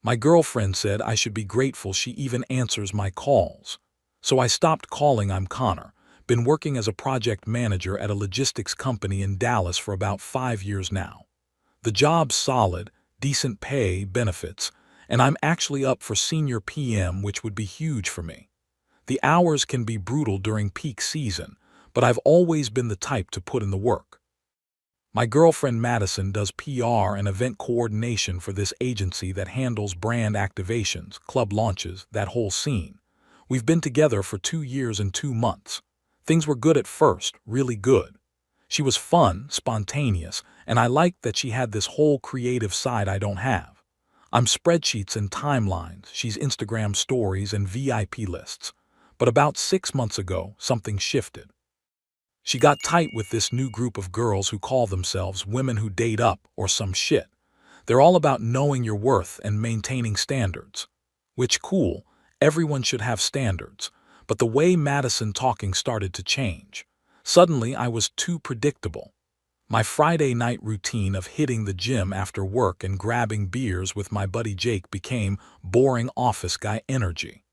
My girlfriend said I should be grateful she even answers my calls. So I stopped calling. I'm Connor. Been working as a project manager at a logistics company in Dallas for about 5 years now. The job's solid, decent pay, benefits, and I'm actually up for senior PM, which would be huge for me. The hours can be brutal during peak season, but I've always been the type to put in the work. My girlfriend Madison does PR and event coordination for this agency that handles brand activations, club launches, that whole scene. We've been together for 2 years and 2 months. Things were good at first, really good. She was fun, spontaneous, and I liked that she had this whole creative side I don't have. I'm spreadsheets and timelines, she's Instagram stories and VIP lists. But about 6 months ago, something shifted. She got tight with this new group of girls who call themselves women who date up or some shit. They're all about knowing your worth and maintaining standards. Which cool, everyone should have standards. But the way Madison talking started to change. Suddenly I was too predictable. My Friday night routine of hitting the gym after work and grabbing beers with my buddy Jake became boring office guy energy.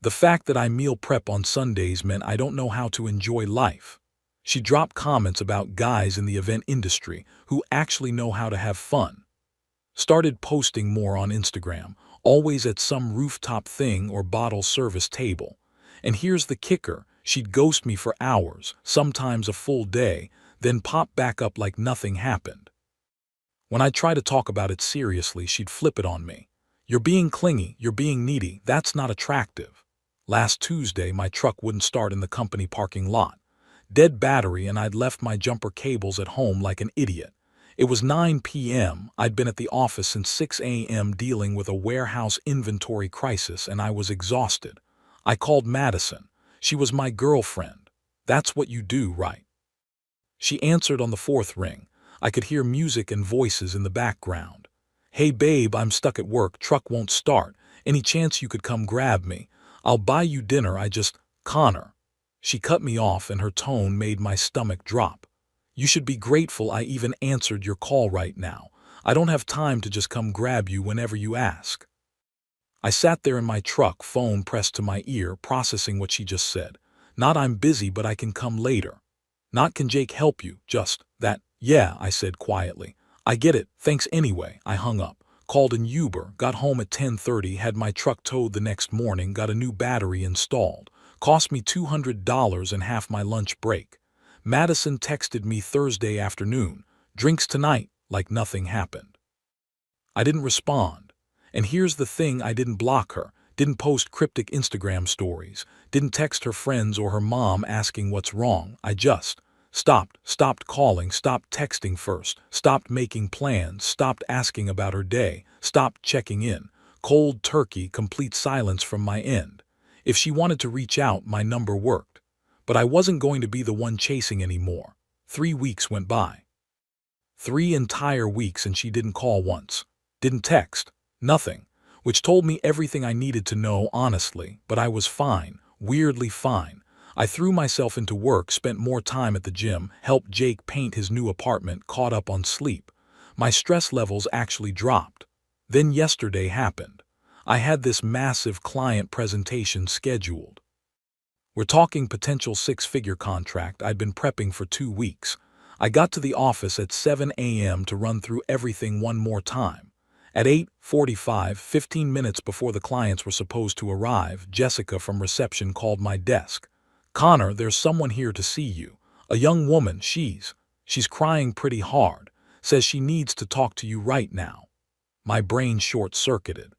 The fact that I meal prep on Sundays meant I don't know how to enjoy life. She dropped comments about guys in the event industry who actually know how to have fun. Started posting more on Instagram, always at some rooftop thing or bottle service table. And here's the kicker, she'd ghost me for hours, sometimes a full day, then pop back up like nothing happened. When I try to talk about it seriously, she'd flip it on me. You're being clingy, you're being needy, that's not attractive. Last Tuesday, my truck wouldn't start in the company parking lot. Dead battery, and I'd left my jumper cables at home like an idiot. It was 9 p.m. I'd been at the office since 6 a.m. dealing with a warehouse inventory crisis, and I was exhausted. I called Madison. She was my girlfriend. That's what you do, right? She answered on the fourth ring. I could hear music and voices in the background. Hey babe, I'm stuck at work, truck won't start. Any chance you could come grab me? I'll buy you dinner, Connor. She cut me off and her tone made my stomach drop. You should be grateful I even answered your call right now. I don't have time to just come grab you whenever you ask. I sat there in my truck, phone pressed to my ear, processing what she just said. Not I'm busy but I can come later. Not can Jake help you, just that, yeah, I said quietly. I get it, thanks anyway. I hung up. Called an Uber, got home at 10:30, had my truck towed the next morning, got a new battery installed. Cost me $200 and half my lunch break. Madison texted me Thursday afternoon, drinks tonight, like nothing happened. I didn't respond. And here's the thing, I didn't block her, didn't post cryptic Instagram stories, didn't text her friends or her mom asking what's wrong. I just stopped calling, stopped texting first, stopped making plans, stopped asking about her day, stopped checking in. Cold turkey, complete silence from my end. If she wanted to reach out, my number worked. But I wasn't going to be the one chasing anymore. 3 weeks went by. 3 entire weeks and she didn't call once. Didn't text. Nothing. Which told me everything I needed to know, honestly. But I was fine. Weirdly fine. I threw myself into work, spent more time at the gym, helped Jake paint his new apartment, caught up on sleep. My stress levels actually dropped. Then yesterday happened. I had this massive client presentation scheduled. We're talking potential 6-figure contract I'd been prepping for 2 weeks. I got to the office at 7 a.m. to run through everything one more time. At 8:45, 15 minutes before the clients were supposed to arrive, Jessica from reception called my desk. Connor, there's someone here to see you. A young woman, she's crying pretty hard. Says she needs to talk to you right now. My brain short-circuited.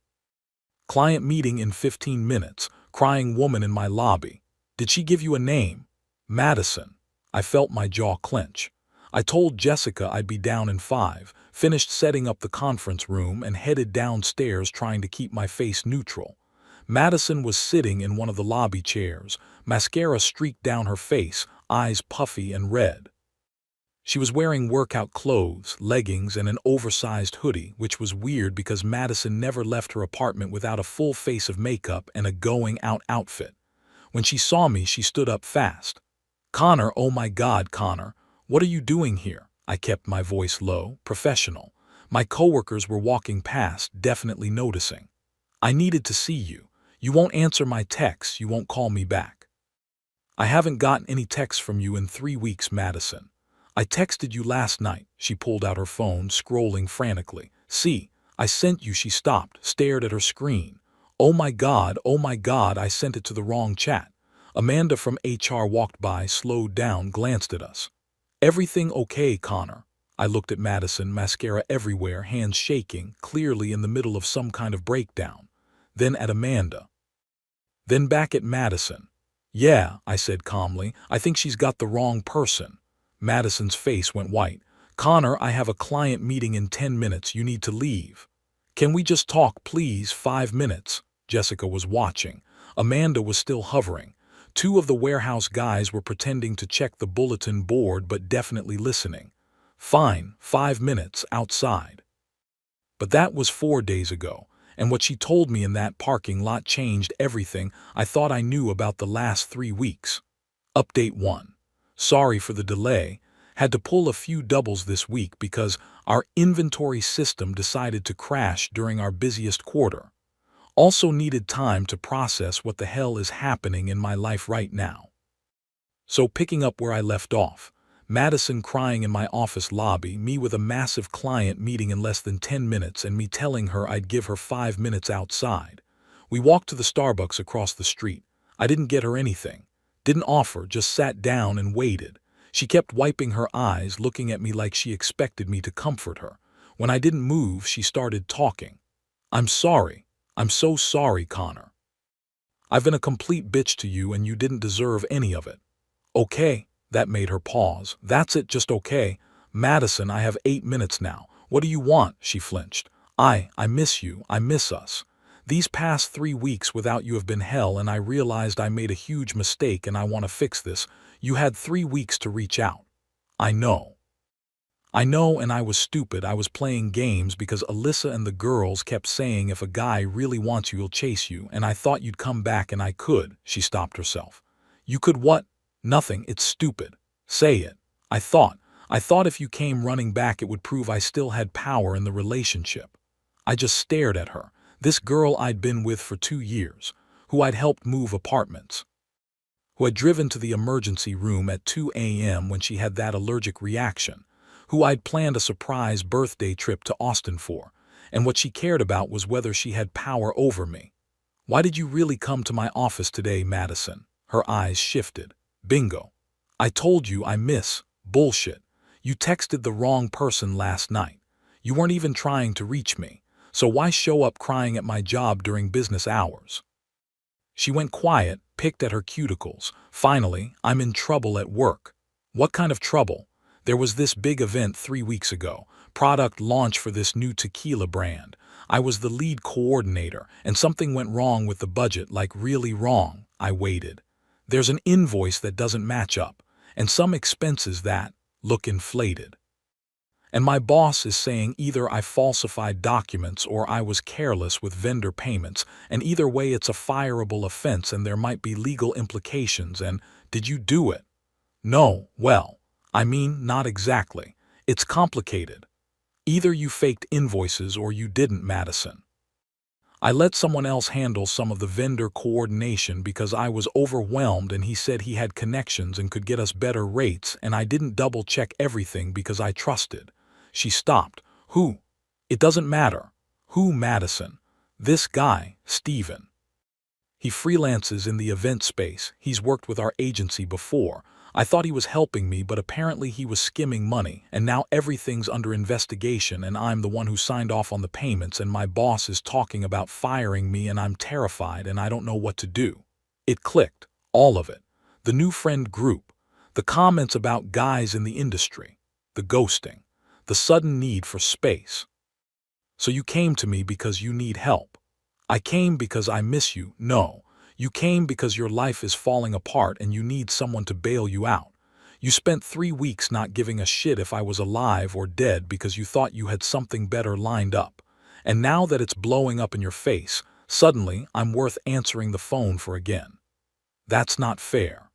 Client meeting in 15 minutes, crying woman in my lobby. Did she give you a name? Madison. I felt my jaw clench. I told Jessica I'd be down in 5, finished setting up the conference room and headed downstairs trying to keep my face neutral. Madison was sitting in one of the lobby chairs, mascara streaked down her face, eyes puffy and red. She was wearing workout clothes, leggings, and an oversized hoodie, which was weird because Madison never left her apartment without a full face of makeup and a going-out outfit. When she saw me, she stood up fast. Connor, oh my God, Connor, what are you doing here? I kept my voice low, professional. My coworkers were walking past, definitely noticing. I needed to see you. You won't answer my texts, you won't call me back. I haven't gotten any texts from you in 3 weeks, Madison. I texted you last night. She pulled out her phone, scrolling frantically. See, I sent you. She stopped, stared at her screen. Oh my God, I sent it to the wrong chat. Amanda from HR walked by, slowed down, glanced at us. Everything okay, Connor? I looked at Madison, mascara everywhere, hands shaking, clearly in the middle of some kind of breakdown. Then at Amanda. Then back at Madison. Yeah, I said calmly, I think she's got the wrong person. Madison's face went white. Connor, I have a client meeting in 10 minutes. You need to leave. Can we just talk, please? 5 minutes. Jessica was watching. Amanda was still hovering. 2 of the warehouse guys were pretending to check the bulletin board but definitely listening. Fine, 5 minutes, outside. But that was 4 days ago, and what she told me in that parking lot changed everything I thought I knew about the last 3 weeks. Update 1. Sorry for the delay. Had to pull a few doubles this week because our inventory system decided to crash during our busiest quarter. Also needed time to process what the hell is happening in my life right now. So picking up where I left off, Madison crying in my office lobby, me with a massive client meeting in less than 10 minutes and me telling her I'd give her 5 minutes outside. We walked to the Starbucks across the street. I didn't get her anything. Didn't offer, just sat down and waited. She kept wiping her eyes, looking at me like she expected me to comfort her. When I didn't move, she started talking. I'm sorry. I'm so sorry, Connor. I've been a complete bitch to you and you didn't deserve any of it. Okay, that made her pause. That's it, just okay. Madison, I have 8 minutes now. What do you want? She flinched. I miss you. I miss us. These past 3 weeks without you have been hell and I realized I made a huge mistake and I want to fix this. You had 3 weeks to reach out. I know. And I was stupid. I was playing games because Alyssa and the girls kept saying if a guy really wants you, he'll chase you, and I thought you'd come back and I could. She stopped herself. You could what? Nothing. It's stupid. Say it. I thought if you came running back it would prove I still had power in the relationship. I just stared at her. This girl I'd been with for 2 years, who I'd helped move apartments, who had driven to the emergency room at 2 a.m. when she had that allergic reaction, who I'd planned a surprise birthday trip to Austin for, and what she cared about was whether she had power over me. Why did you really come to my office today, Madison? Her eyes shifted. Bingo. I told you I miss. Bullshit. You texted the wrong person last night. You weren't even trying to reach me, so why show up crying at my job during business hours? She went quiet, picked at her cuticles. Finally, I'm in trouble at work. What kind of trouble? There was this big event 3 weeks ago, product launch for this new tequila brand. I was the lead coordinator, and something went wrong with the budget, like really wrong. I waited. There's an invoice that doesn't match up, and some expenses that look inflated. And my boss is saying either I falsified documents or I was careless with vendor payments, and either way it's a fireable offense and there might be legal implications. And did you do it? No, well, I mean, not exactly. It's complicated. Either you faked invoices or you didn't, Madison. I let someone else handle some of the vendor coordination because I was overwhelmed and he said he had connections and could get us better rates, and I didn't double-check everything because I trusted. She stopped. Who? It doesn't matter. Who, Madison? This guy, Steven. He freelances in the event space. He's worked with our agency before. I thought he was helping me, but apparently he was skimming money, and now everything's under investigation and I'm the one who signed off on the payments and my boss is talking about firing me and I'm terrified and I don't know what to do. It clicked. All of it. The new friend group. The comments about guys in the industry. The ghosting. The sudden need for space. So you came to me because you need help. I came because I miss you. No. You came because your life is falling apart and you need someone to bail you out. You spent 3 weeks not giving a shit if I was alive or dead because you thought you had something better lined up. And now that it's blowing up in your face, suddenly I'm worth answering the phone for again. That's not fair.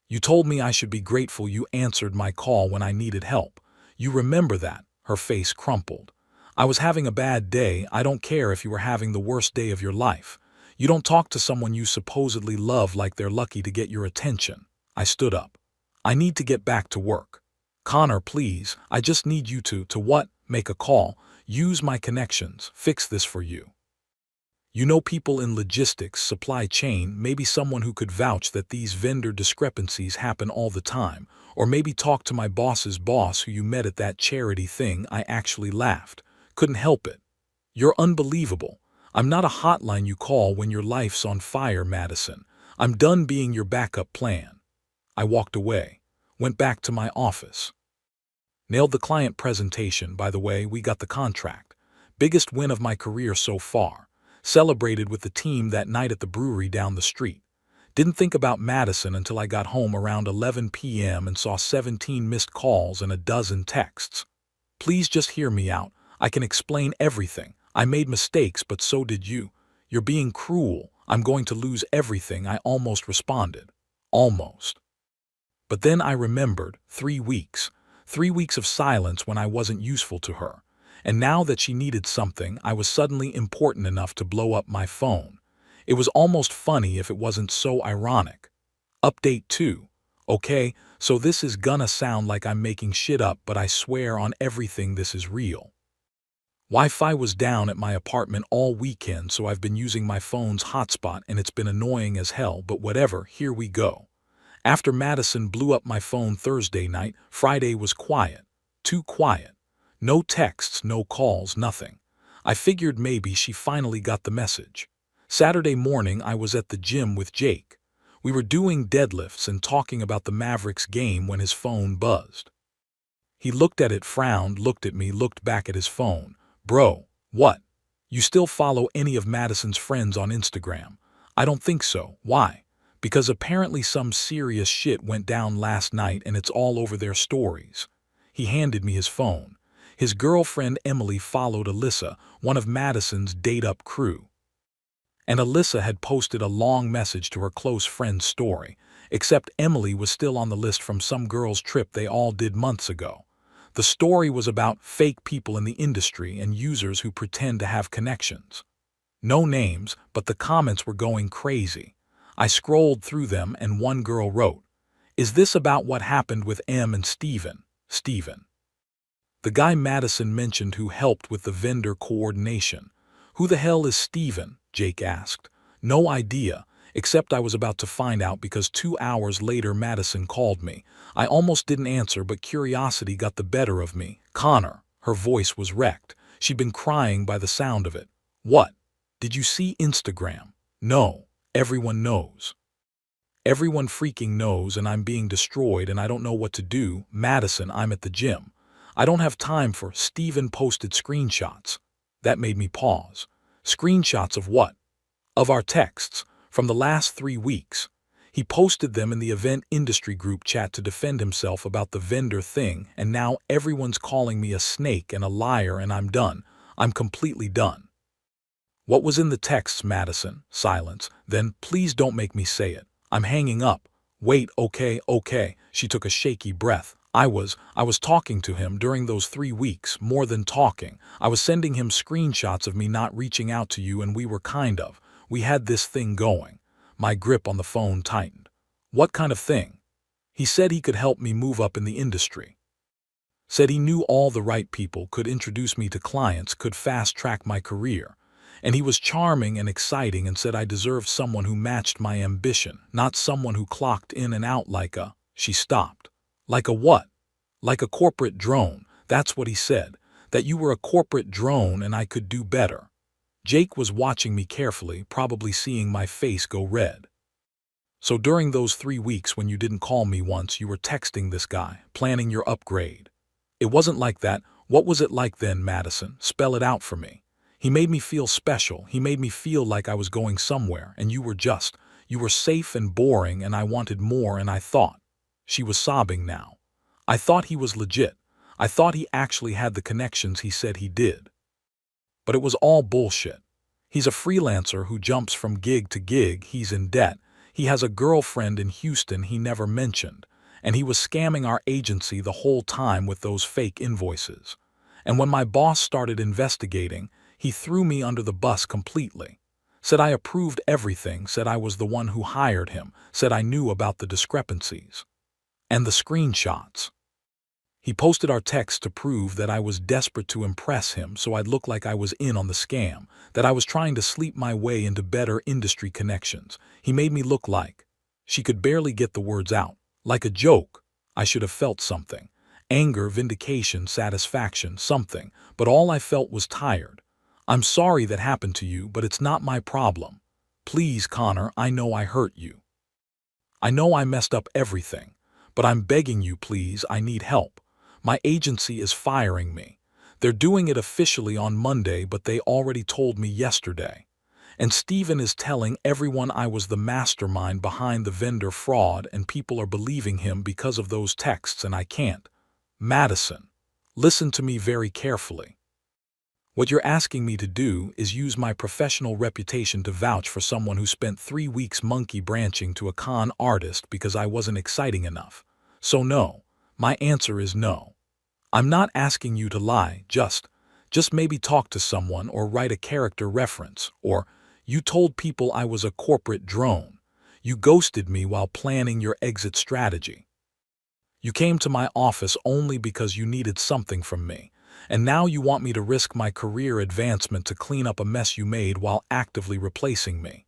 You told me I should be grateful you answered my call when I needed help. You remember that. Her face crumpled. I was having a bad day. I don't care if you were having the worst day of your life. You don't talk to someone you supposedly love like they're lucky to get your attention. I stood up. I need to get back to work. Connor, please, I just need you to what? Make a call. Use my connections. Fix this for you. You know people in logistics, supply chain, maybe someone who could vouch that these vendor discrepancies happen all the time, or maybe talk to my boss's boss who you met at that charity thing. I actually laughed. Couldn't help it. You're unbelievable. I'm not a hotline you call when your life's on fire, Madison. I'm done being your backup plan. I walked away. Went back to my office. Nailed the client presentation, by the way. We got the contract. Biggest win of my career so far. Celebrated with the team that night at the brewery down the street. Didn't think about Madison until I got home around 11 p.m. and saw 17 missed calls and a dozen texts. Please just hear me out. I can explain everything. I made mistakes, but so did you. You're being cruel. I'm going to lose everything. I almost responded. Almost. But then I remembered 3 weeks. 3 weeks of silence when I wasn't useful to her. And now that she needed something, I was suddenly important enough to blow up my phone. It was almost funny if it wasn't so ironic. Update 2. Okay, so this is gonna sound like I'm making shit up, but I swear on everything this is real. Wi-Fi was down at my apartment all weekend, so I've been using my phone's hotspot and it's been annoying as hell, but whatever, here we go. After Madison blew up my phone Thursday night, Friday was quiet. Too quiet. No texts, no calls, nothing. I figured maybe she finally got the message. Saturday morning I was at the gym with Jake. We were doing deadlifts and talking about the Mavericks game when his phone buzzed. He looked at it, frowned, looked at me, looked back at his phone. Bro, what? You still follow any of Madison's friends on Instagram? I don't think so. Why? Because apparently some serious shit went down last night and it's all over their stories. He handed me his phone. His girlfriend Emily followed Alyssa, one of Madison's date-up crew. And Alyssa had posted a long message to her close friend's story, except Emily was still on the list from some girl's trip they all did months ago. The story was about fake people in the industry and users who pretend to have connections. No names, but the comments were going crazy. I scrolled through them and one girl wrote, "Is this about what happened with Em and Steven? Steven. The guy Madison mentioned who helped with the vendor coordination. Who the hell is Steven? Jake asked. No idea, except I was about to find out because 2 hours later Madison called me. I almost didn't answer, but curiosity got the better of me. Connor, her voice was wrecked. She'd been crying by the sound of it. What? Did you see Instagram? No, everyone knows. Everyone freaking knows and I'm being destroyed and I don't know what to do. Madison, I'm at the gym. I don't have time for Steven posted screenshots. That made me pause. Screenshots of what? Of our texts, from the last 3 weeks. He posted them in the event industry group chat to defend himself about the vendor thing, and now everyone's calling me a snake and a liar and I'm done. I'm completely done. What was in the texts, Madison? Silence. Then, please don't make me say it. I'm hanging up. Wait, okay. She took a shaky breath. I was talking to him during those 3 weeks, more than talking. I was sending him screenshots of me not reaching out to you and we had this thing going. My grip on the phone tightened. What kind of thing? He said he could help me move up in the industry. Said he knew all the right people, could introduce me to clients, could fast-track my career. And he was charming and exciting and said I deserved someone who matched my ambition, not someone who clocked in and out like a... She stopped. Like a what? Like a corporate drone. That's what he said. That you were a corporate drone and I could do better. Jake was watching me carefully, probably seeing my face go red. So during those 3 weeks when you didn't call me once, you were texting this guy, planning your upgrade. It wasn't like that. What was it like then, Madison? Spell it out for me. He made me feel special. He made me feel like I was going somewhere, and you were safe and boring, and I wanted more, and I thought. She was sobbing now. I thought he was legit. I thought he actually had the connections he said he did. But it was all bullshit. He's a freelancer who jumps from gig to gig. He's in debt. He has a girlfriend in Houston he never mentioned. And he was scamming our agency the whole time with those fake invoices. And when my boss started investigating, he threw me under the bus completely. Said I approved everything, said I was the one who hired him, said I knew about the discrepancies. And the screenshots. He posted our text to prove that I was desperate to impress him so I'd look like I was in on the scam, that I was trying to sleep my way into better industry connections. He made me look like. She could barely get the words out. Like a joke. I should have felt something. Anger, vindication, satisfaction, something. But all I felt was tired. I'm sorry that happened to you, but it's not my problem. Please, Connor, I know I hurt you. I know I messed up everything. But I'm begging you, please, I need help. My agency is firing me. They're doing it officially on Monday, but they already told me yesterday. And Steven is telling everyone I was the mastermind behind the vendor fraud, and people are believing him because of those texts, and I can't. Madison, listen to me very carefully. What you're asking me to do is use my professional reputation to vouch for someone who spent 3 weeks monkey branching to a con artist because I wasn't exciting enough. So no, my answer is no. I'm not asking you to lie, just maybe talk to someone or write a character reference, or you told people I was a corporate drone. You ghosted me while planning your exit strategy. You came to my office only because you needed something from me, and now you want me to risk my career advancement to clean up a mess you made while actively replacing me.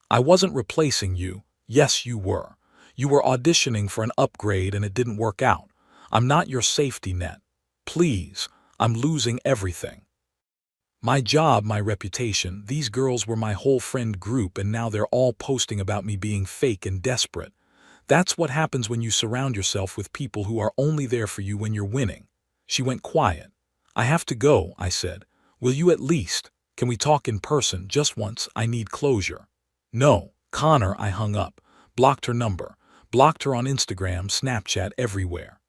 I wasn't replacing you. Yes, you were. You were auditioning for an upgrade and it didn't work out. I'm not your safety net. Please, I'm losing everything. My job, my reputation, these girls were my whole friend group, and now they're all posting about me being fake and desperate. That's what happens when you surround yourself with people who are only there for you when you're winning. She went quiet. I have to go, I said. Will you at least? Can we talk in person just once? I need closure. No, Connor, I hung up. Blocked her number. Blocked her on Instagram, Snapchat, everywhere.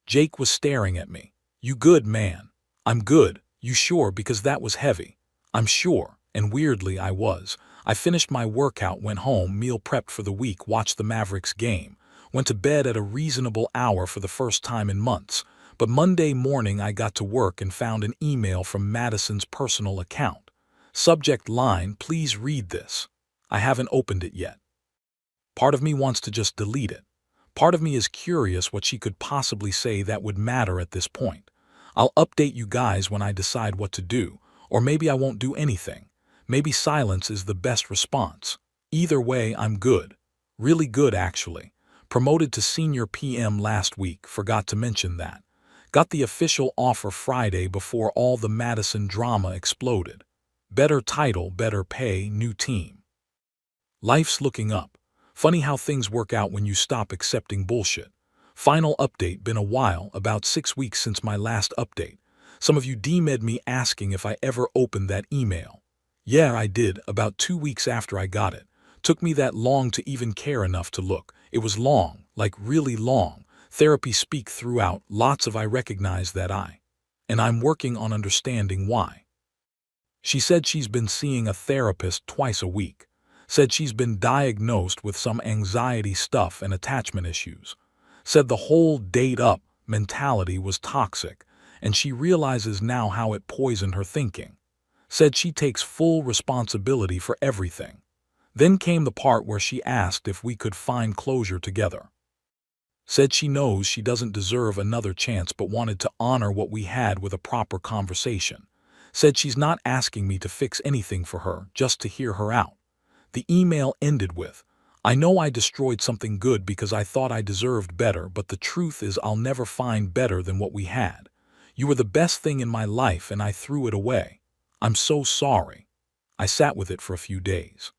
Jake was staring at me. You good, man? I'm good. You sure? Because that was heavy. I'm sure. And weirdly, I was. I finished my workout, went home, meal prepped for the week, watched the Mavericks game, went to bed at a reasonable hour for the first time in months. But Monday morning I got to work and found an email from Madison's personal account. Subject line, please read this. I haven't opened it yet. Part of me wants to just delete it. Part of me is curious what she could possibly say that would matter at this point. I'll update you guys when I decide what to do, or maybe I won't do anything. Maybe silence is the best response. Either way, I'm good. Really good, actually. Promoted to senior PM last week, forgot to mention that. Got the official offer Friday before all the Madison drama exploded. Better title, better pay, new team. Life's looking up. Funny how things work out when you stop accepting bullshit. Final update, been a while, about 6 weeks since my last update. Some of you DM'd me asking if I ever opened that email. Yeah, I did, about 2 weeks after I got it. Took me that long to even care enough to look. It was long, like really long. Therapy speak throughout, lots of I recognize that and I'm working on understanding why. She said she's been seeing a therapist twice a week. Said she's been diagnosed with some anxiety stuff and attachment issues. Said the whole date up mentality was toxic, and she realizes now how it poisoned her thinking. Said she takes full responsibility for everything. Then came the part where she asked if we could find closure together. Said she knows she doesn't deserve another chance but wanted to honor what we had with a proper conversation. Said she's not asking me to fix anything for her, just to hear her out. The email ended with, I know I destroyed something good because I thought I deserved better, but the truth is I'll never find better than what we had. You were the best thing in my life and I threw it away. I'm so sorry. I sat with it for a few days.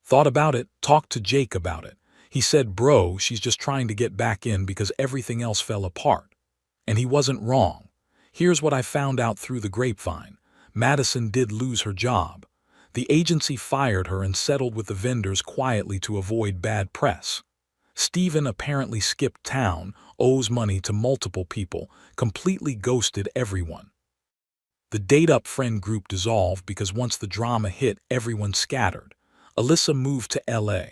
Thought about it, talked to Jake about it. He said, bro, she's just trying to get back in because everything else fell apart. And he wasn't wrong. Here's what I found out through the grapevine. Madison did lose her job. The agency fired her and settled with the vendors quietly to avoid bad press. Steven apparently skipped town, owes money to multiple people, completely ghosted everyone. The date-up friend group dissolved because once the drama hit, everyone scattered. Alyssa moved to LA.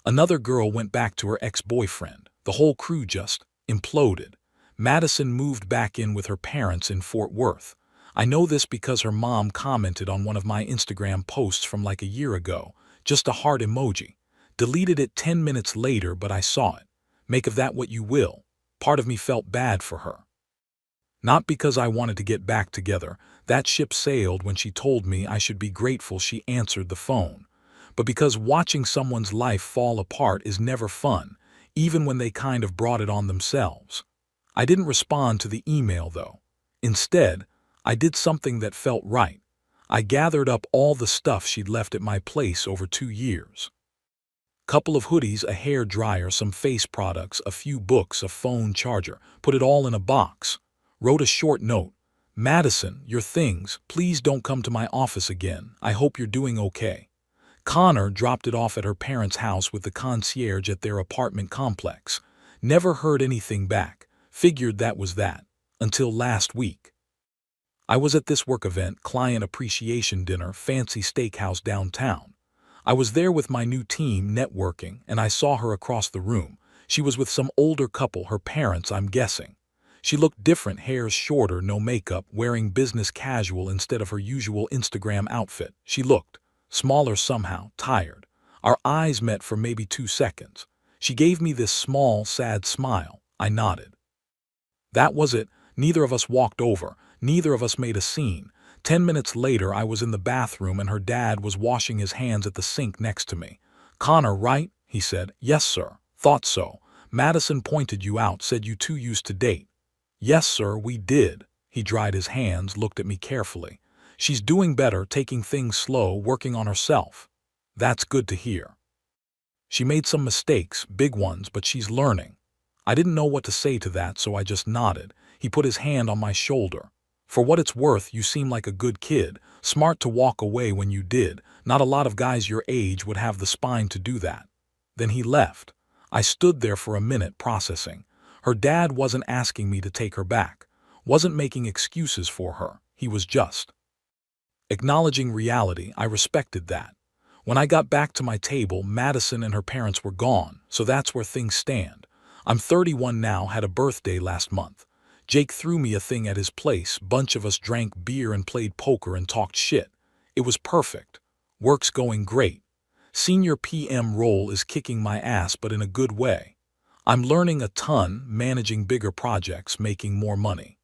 Another girl went back to her ex-boyfriend. The whole crew just imploded. Madison moved back in with her parents in Fort Worth. I know this because her mom commented on one of my Instagram posts from like a year ago, just a heart emoji. Deleted it 10 minutes later, but I saw it. Make of that what you will. Part of me felt bad for her. Not because I wanted to get back together. That ship sailed when she told me I should be grateful she answered the phone. But because watching someone's life fall apart is never fun, even when they kind of brought it on themselves. I didn't respond to the email, though. Instead, I did something that felt right. I gathered up all the stuff she'd left at my place over 2 years. Couple of hoodies, a hair dryer, some face products, a few books, a phone charger. Put it all in a box. Wrote a short note. Madison, your things, please don't come to my office again. I hope you're doing okay. Connor dropped it off at her parents' house with the concierge at their apartment complex. Never heard anything back. Figured that was that. Until last week. I was at this work event, client appreciation dinner, fancy steakhouse downtown. I was there with my new team networking, and I saw her across the room. She was with some older couple, her parents, I'm guessing. She looked different, hair shorter, no makeup, wearing business casual instead of her usual Instagram outfit. She looked smaller somehow, tired. Our eyes met for maybe 2 seconds. She gave me this small, sad smile. I nodded. That was it. Neither of us walked over. Neither of us made a scene. 10 minutes later, I was in the bathroom and her dad was washing his hands at the sink next to me. Connor, right? He said. Yes, sir. Thought so. Madison pointed you out, said you two used to date. Yes, sir, we did. He dried his hands, looked at me carefully. She's doing better, taking things slow, working on herself. That's good to hear. She made some mistakes, big ones, but she's learning. I didn't know what to say to that, so I just nodded. He put his hand on my shoulder. For what it's worth, you seem like a good kid, smart to walk away when you did. Not a lot of guys your age would have the spine to do that. Then he left. I stood there for a minute processing. Her dad wasn't asking me to take her back, wasn't making excuses for her. He was just acknowledging reality. I respected that. When I got back to my table, Madison and her parents were gone, so that's where things stand. I'm 31 now, had a birthday last month. Jake threw me a thing at his place, bunch of us drank beer and played poker and talked shit. It was perfect. Work's going great. Senior PM role is kicking my ass, but in a good way. I'm learning a ton, managing bigger projects, making more money.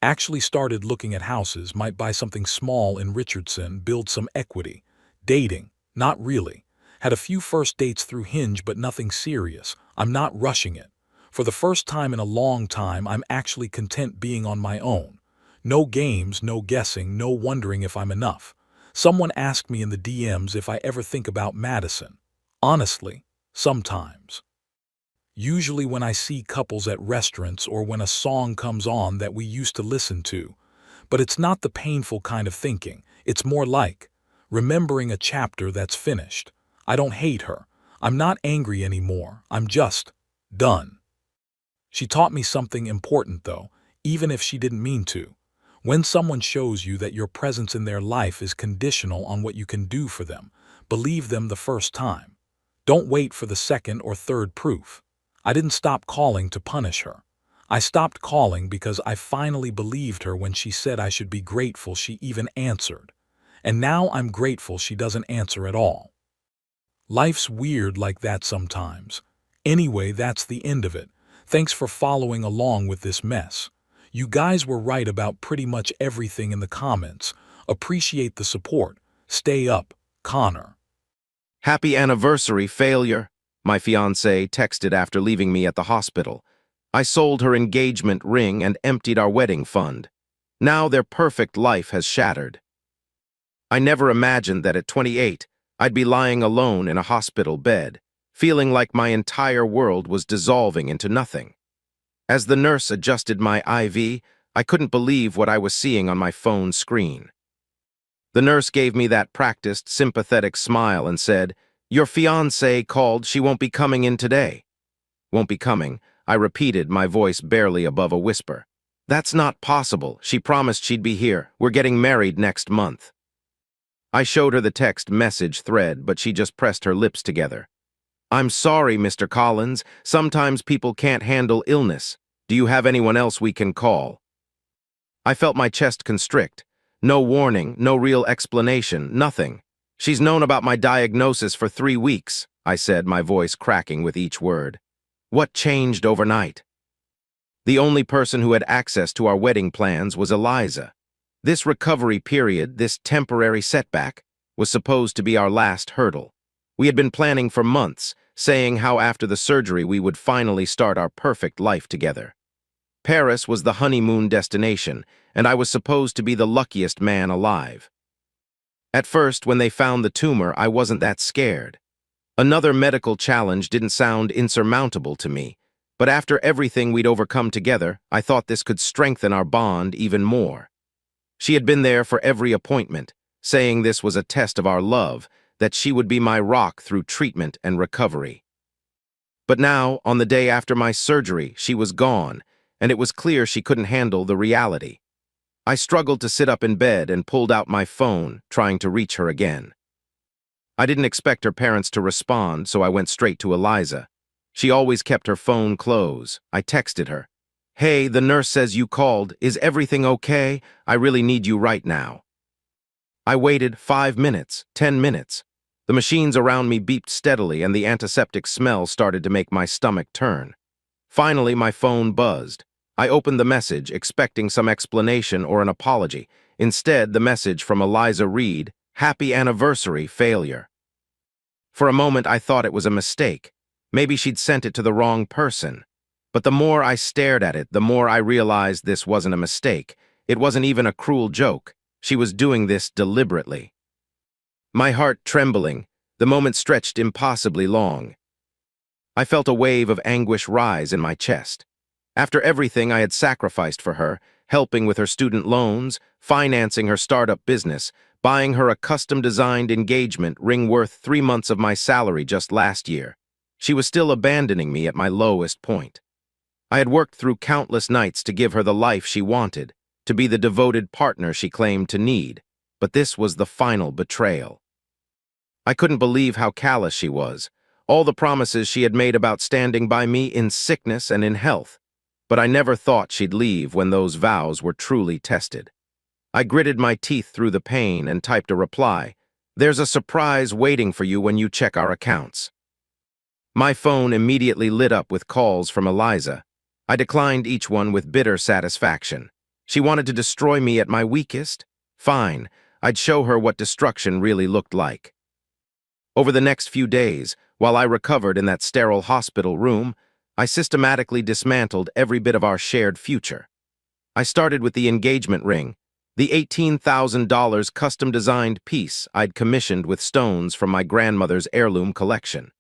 Actually started looking at houses, might buy something small in Richardson, build some equity. Dating, not really. Had a few first dates through Hinge, but nothing serious. I'm not rushing it. For the first time in a long time, I'm actually content being on my own. No games, no guessing, no wondering if I'm enough. Someone asked me in the DMs if I ever think about Madison. Honestly, sometimes. Usually when I see couples at restaurants or when a song comes on that we used to listen to. But it's not the painful kind of thinking. It's more like remembering a chapter that's finished. I don't hate her. I'm not angry anymore. I'm just done. She taught me something important, though, even if she didn't mean to. When someone shows you that your presence in their life is conditional on what you can do for them, believe them the first time. Don't wait for the second or third proof. I didn't stop calling to punish her. I stopped calling because I finally believed her when she said I should be grateful she even answered. And now I'm grateful she doesn't answer at all. Life's weird like that sometimes. Anyway, that's the end of it. Thanks for following along with this mess. You guys were right about pretty much everything in the comments. Appreciate the support. Stay up, Connor. Happy anniversary, failure, my fiancée texted after leaving me at the hospital. I sold her engagement ring and emptied our wedding fund. Now their perfect life has shattered. I never imagined that at 28, I'd be lying alone in a hospital bed, feeling like my entire world was dissolving into nothing. As the nurse adjusted my IV, I couldn't believe what I was seeing on my phone screen. The nurse gave me that practiced, sympathetic smile and said, "Your fiancée called, she won't be coming in today." "Won't be coming," I repeated, my voice barely above a whisper. "That's not possible. She promised she'd be here. We're getting married next month." I showed her the text message thread, but she just pressed her lips together. "I'm sorry, Mr. Collins. Sometimes people can't handle illness. Do you have anyone else we can call? I felt my chest constrict. No warning, no real explanation, nothing. She's known about my diagnosis for 3 weeks, I said, my voice cracking with each word. What changed overnight? The only person who had access to our wedding plans was Eliza. This recovery period, this temporary setback, was supposed to be our last hurdle. We had been planning for months, saying how after the surgery we would finally start our perfect life together. Paris was the honeymoon destination, and I was supposed to be the luckiest man alive. At first, when they found the tumor, I wasn't that scared. Another medical challenge didn't sound insurmountable to me, but after everything we'd overcome together, I thought this could strengthen our bond even more. She had been there for every appointment, saying this was a test of our love, that she would be my rock through treatment and recovery. But now, on the day after my surgery, she was gone, and it was clear she couldn't handle the reality. I struggled to sit up in bed and pulled out my phone, trying to reach her again. I didn't expect her parents to respond, so I went straight to Eliza. She always kept her phone close. I texted her. "Hey, the nurse says you called. Is everything okay? I really need you right now." I waited 5 minutes, 10 minutes. The machines around me beeped steadily and the antiseptic smell started to make my stomach turn. Finally, my phone buzzed. I opened the message, expecting some explanation or an apology. Instead, the message from Eliza read, "Happy anniversary, failure." For a moment, I thought it was a mistake. Maybe she'd sent it to the wrong person. But the more I stared at it, the more I realized this wasn't a mistake. It wasn't even a cruel joke. She was doing this deliberately. My heart trembling, the moment stretched impossibly long. I felt a wave of anguish rise in my chest. After everything I had sacrificed for her, helping with her student loans, financing her startup business, buying her a custom-designed engagement ring worth 3 months of my salary just last year, she was still abandoning me at my lowest point. I had worked through countless nights to give her the life she wanted, to be the devoted partner she claimed to need, but this was the final betrayal. I couldn't believe how callous she was, all the promises she had made about standing by me in sickness and in health, but I never thought she'd leave when those vows were truly tested. I gritted my teeth through the pain and typed a reply. "There's a surprise waiting for you when you check our accounts." My phone immediately lit up with calls from Eliza. I declined each one with bitter satisfaction. She wanted to destroy me at my weakest? Fine, I'd show her what destruction really looked like. Over the next few days, while I recovered in that sterile hospital room, I systematically dismantled every bit of our shared future. I started with the engagement ring, the $18,000 custom-designed piece I'd commissioned with stones from my grandmother's heirloom collection.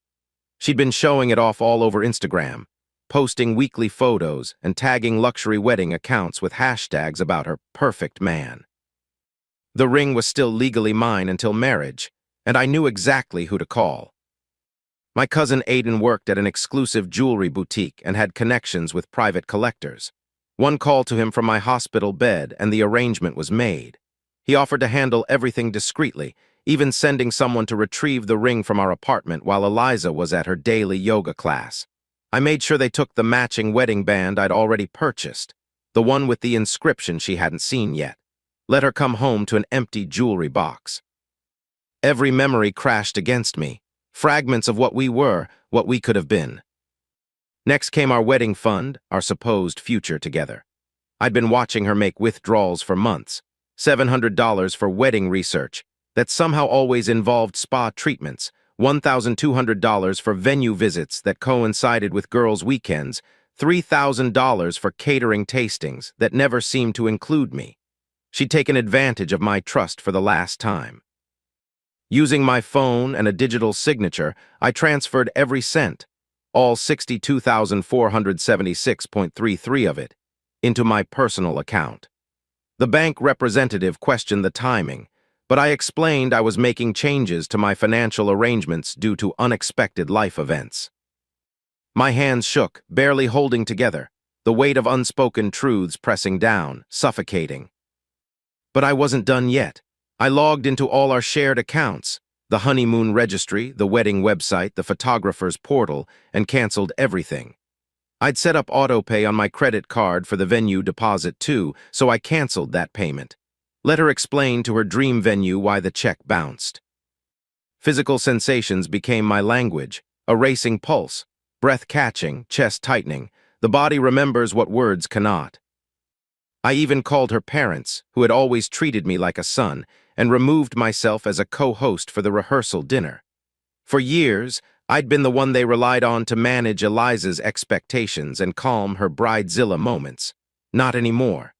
She'd been showing it off all over Instagram, posting weekly photos and tagging luxury wedding accounts with hashtags about her perfect man. The ring was still legally mine until marriage, and I knew exactly who to call. My cousin Aiden worked at an exclusive jewelry boutique and had connections with private collectors. One call to him from my hospital bed and the arrangement was made. He offered to handle everything discreetly, even sending someone to retrieve the ring from our apartment while Eliza was at her daily yoga class. I made sure they took the matching wedding band I'd already purchased, the one with the inscription she hadn't seen yet. Let her come home to an empty jewelry box. Every memory crashed against me, fragments of what we were, what we could have been. Next came our wedding fund, our supposed future together. I'd been watching her make withdrawals for months, $700 for wedding research, that somehow always involved spa treatments, $1,200 for venue visits that coincided with girls' weekends, $3,000 for catering tastings that never seemed to include me. She'd taken advantage of my trust for the last time. Using my phone and a digital signature, I transferred every cent, all $62,476.33 of it, into my personal account. The bank representative questioned the timing, but I explained I was making changes to my financial arrangements due to unexpected life events. My hands shook, barely holding together, the weight of unspoken truths pressing down, suffocating. But I wasn't done yet. I logged into all our shared accounts, the honeymoon registry, the wedding website, the photographer's portal, and canceled everything. I'd set up autopay on my credit card for the venue deposit too, so I canceled that payment. Let her explain to her dream venue why the check bounced. Physical sensations became my language, a racing pulse, breath catching, chest tightening. The body remembers what words cannot. I even called her parents, who had always treated me like a son, and removed myself as a co-host for the rehearsal dinner. For years, I'd been the one they relied on to manage Eliza's expectations and calm her bridezilla moments. Not anymore.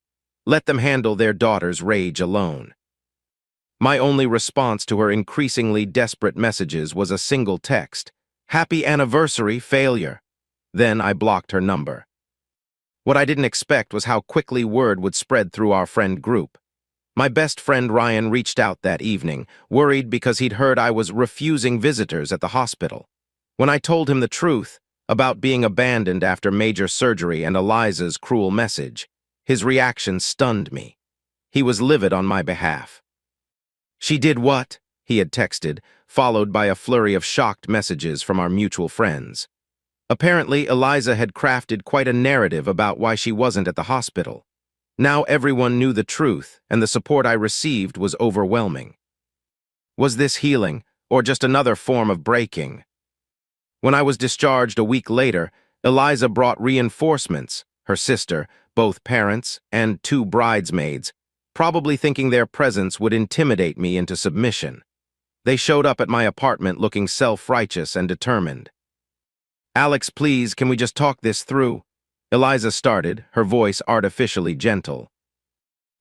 Let them handle their daughter's rage alone. My only response to her increasingly desperate messages was a single text: "Happy anniversary, failure." Then I blocked her number. What I didn't expect was how quickly word would spread through our friend group. My best friend Ryan reached out that evening, worried because he'd heard I was refusing visitors at the hospital. When I told him the truth about being abandoned after major surgery and Eliza's cruel message, his reaction stunned me. He was livid on my behalf. "She did what?" he had texted, followed by a flurry of shocked messages from our mutual friends. Apparently, Eliza had crafted quite a narrative about why she wasn't at the hospital. Now everyone knew the truth, and the support I received was overwhelming. Was this healing, or just another form of breaking? When I was discharged a week later, Eliza brought reinforcements, her sister, both parents, and 2 bridesmaids, probably thinking their presence would intimidate me into submission. They showed up at my apartment looking self-righteous and determined. "Alex, please, can we just talk this through?" Eliza started, her voice artificially gentle.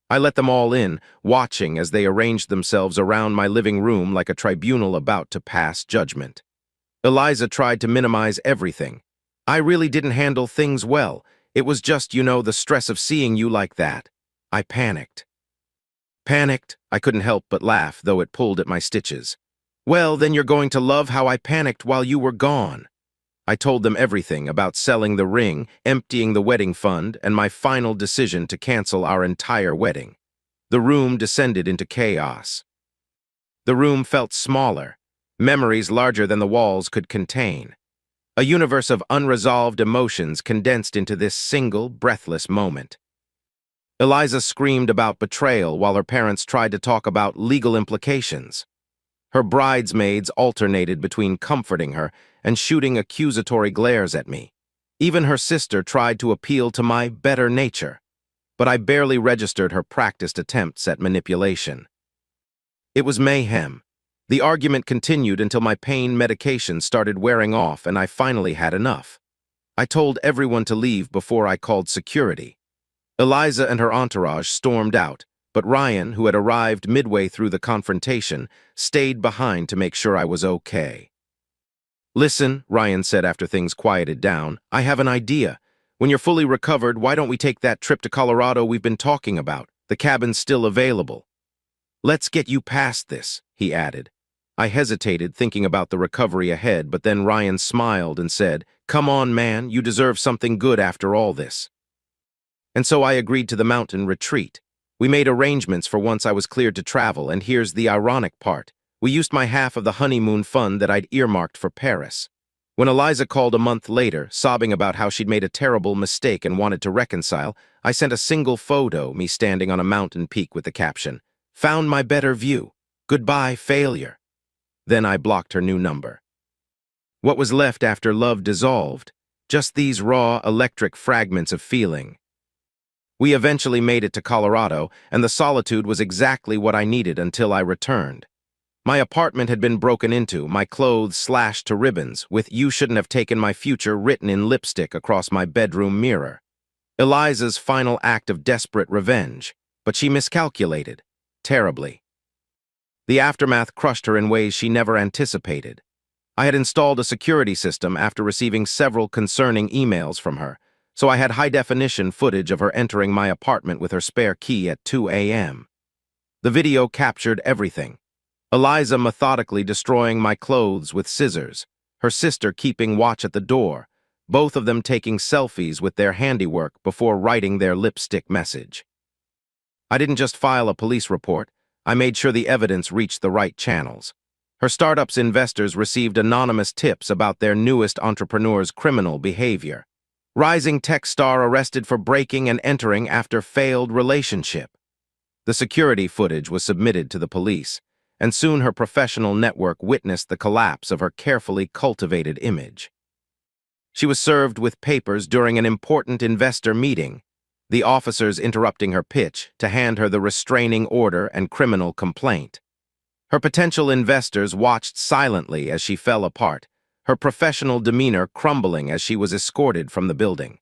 I let them all in, watching as they arranged themselves around my living room like a tribunal about to pass judgment. Eliza tried to minimize everything. "I really didn't handle things well. It was just, the stress of seeing you like that." I panicked. I couldn't help but laugh, though it pulled at my stitches. "Well, then you're going to love how I panicked while you were gone." I told them everything about selling the ring, emptying the wedding fund, and my final decision to cancel our entire wedding. The room descended into chaos. The room felt smaller, memories larger than the walls could contain. A universe of unresolved emotions condensed into this single, breathless moment. Eliza screamed about betrayal while her parents tried to talk about legal implications. Her bridesmaids alternated between comforting her and shooting accusatory glares at me. Even her sister tried to appeal to my better nature, but I barely registered her practiced attempts at manipulation. It was mayhem. The argument continued until my pain medication started wearing off and I finally had enough. I told everyone to leave before I called security. Eliza and her entourage stormed out, but Ryan, who had arrived midway through the confrontation, stayed behind to make sure I was okay. "Listen," Ryan said after things quieted down, "I have an idea. When you're fully recovered, why don't we take that trip to Colorado we've been talking about? The cabin's still available." "Let's get you past this," he added. I hesitated, thinking about the recovery ahead, but then Ryan smiled and said, "Come on, man, you deserve something good after all this." And so I agreed to the mountain retreat. We made arrangements for once I was cleared to travel, and here's the ironic part. We used my half of the honeymoon fund that I'd earmarked for Paris. When Eliza called a month later, sobbing about how she'd made a terrible mistake and wanted to reconcile, I sent a single photo, me standing on a mountain peak with the caption, "Found my better view. Goodbye, failure." Then I blocked her new number. What was left after love dissolved? Just these raw, electric fragments of feeling. We eventually made it to Colorado, and the solitude was exactly what I needed until I returned. My apartment had been broken into, my clothes slashed to ribbons, with "You shouldn't have taken my future" written in lipstick across my bedroom mirror. Eliza's final act of desperate revenge, but she miscalculated, terribly. The aftermath crushed her in ways she never anticipated. I had installed a security system after receiving several concerning emails from her, so I had high-definition footage of her entering my apartment with her spare key at 2 a.m. The video captured everything. Eliza methodically destroying my clothes with scissors, her sister keeping watch at the door, both of them taking selfies with their handiwork before writing their lipstick message. I didn't just file a police report, I made sure the evidence reached the right channels. Her startup's investors received anonymous tips about their newest entrepreneur's criminal behavior. Rising tech star arrested for breaking and entering after failed relationship. The security footage was submitted to the police, and soon her professional network witnessed the collapse of her carefully cultivated image. She was served with papers during an important investor meeting, the officers interrupting her pitch to hand her the restraining order and criminal complaint. Her potential investors watched silently as she fell apart, her professional demeanor crumbling as she was escorted from the building.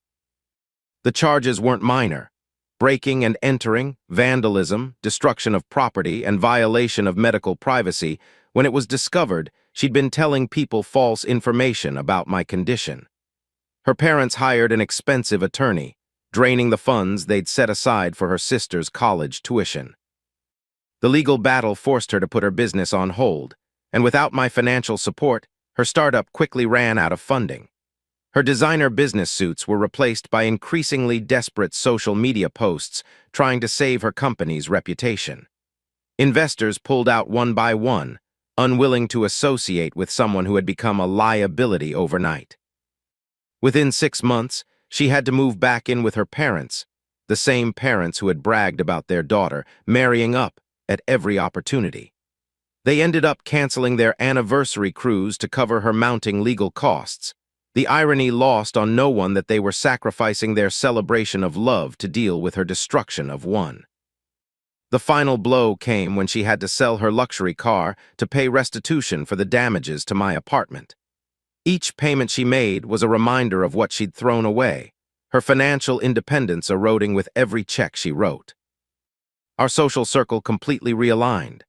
The charges weren't minor. Breaking and entering, vandalism, destruction of property, and violation of medical privacy. When it was discovered, she'd been telling people false information about my condition. Her parents hired an expensive attorney, draining the funds they'd set aside for her sister's college tuition. The legal battle forced her to put her business on hold, and without my financial support, her startup quickly ran out of funding. Her designer business suits were replaced by increasingly desperate social media posts trying to save her company's reputation. Investors pulled out one by one, unwilling to associate with someone who had become a liability overnight. Within 6 months, she had to move back in with her parents, the same parents who had bragged about their daughter marrying up at every opportunity. They ended up canceling their anniversary cruise to cover her mounting legal costs. The irony lost on no one that they were sacrificing their celebration of love to deal with her destruction of one. The final blow came when she had to sell her luxury car to pay restitution for the damages to my apartment. Each payment she made was a reminder of what she'd thrown away, her financial independence eroding with every check she wrote. Our social circle completely realigned.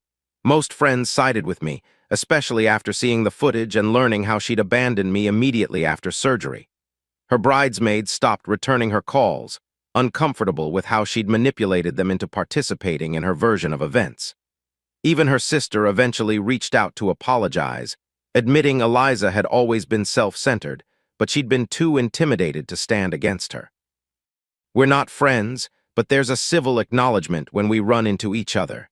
Most friends sided with me, especially after seeing the footage and learning how she'd abandoned me immediately after surgery. Her bridesmaids stopped returning her calls, uncomfortable with how she'd manipulated them into participating in her version of events. Even her sister eventually reached out to apologize, admitting Eliza had always been self-centered, but she'd been too intimidated to stand against her. We're not friends, but there's a civil acknowledgement when we run into each other.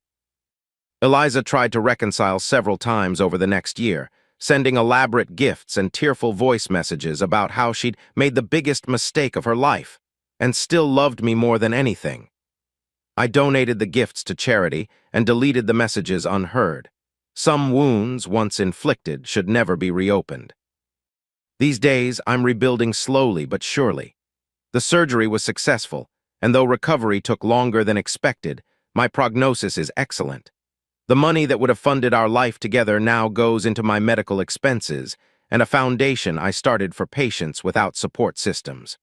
Eliza tried to reconcile several times over the next year, sending elaborate gifts and tearful voice messages about how she'd made the biggest mistake of her life, and still loved me more than anything. I donated the gifts to charity and deleted the messages unheard. Some wounds, once inflicted, should never be reopened. These days, I'm rebuilding slowly but surely. The surgery was successful, and though recovery took longer than expected, my prognosis is excellent. The money that would have funded our life together now goes into my medical expenses and a foundation I started for patients without support systems.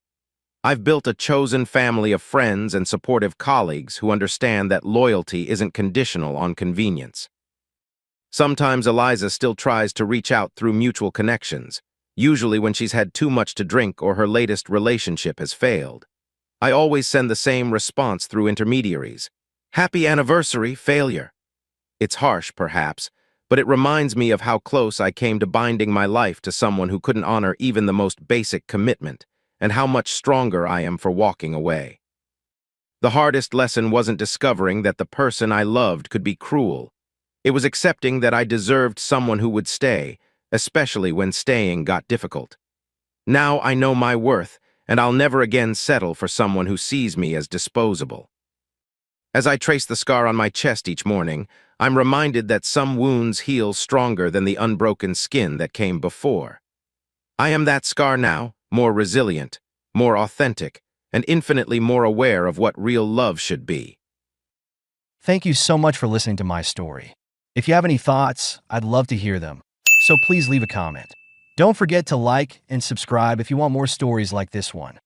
I've built a chosen family of friends and supportive colleagues who understand that loyalty isn't conditional on convenience. Sometimes Eliza still tries to reach out through mutual connections, usually when she's had too much to drink or her latest relationship has failed. I always send the same response through intermediaries. Happy anniversary, failure. It's harsh, perhaps, but it reminds me of how close I came to binding my life to someone who couldn't honor even the most basic commitment, and how much stronger I am for walking away. The hardest lesson wasn't discovering that the person I loved could be cruel. It was accepting that I deserved someone who would stay, especially when staying got difficult. Now I know my worth, and I'll never again settle for someone who sees me as disposable. As I trace the scar on my chest each morning, I'm reminded that some wounds heal stronger than the unbroken skin that came before. I am that scar now, more resilient, more authentic, and infinitely more aware of what real love should be. Thank you so much for listening to my story. If you have any thoughts, I'd love to hear them, so please leave a comment. Don't forget to like and subscribe if you want more stories like this one.